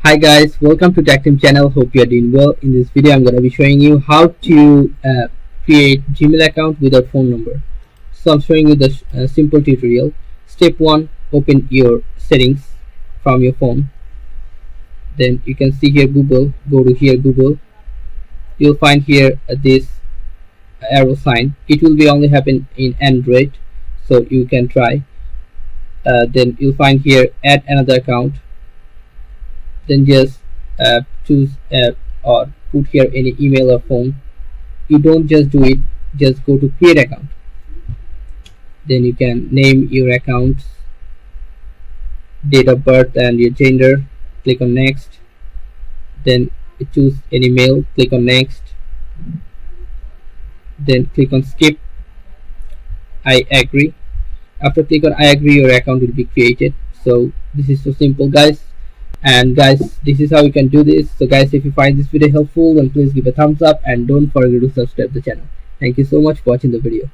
Hi guys, welcome to Tech Team channel. Hope you are doing well. In this video I'm going to be showing you how to create Gmail account without phone number. So I'm showing you the simple tutorial. Step 1, open your settings from your phone. Then you can see here Google. Go to here Google. You'll find here this arrow sign. It will be only happen in Android, so you can try. Then you'll find here add another account. Then just choose or put here any email or phone. You don't just do it, just go to create account. Then you can name your accounts, date of birth and your gender. Click on next. Then choose any mail, click on next. Then click on skip. I agree. After click on I agree, your account will be created. So this is so simple guys. And guys, this is how you can do this. So guys, if you find this video helpful, then please give a thumbs up and don't forget to subscribe the channel. Thank you so much for watching the video.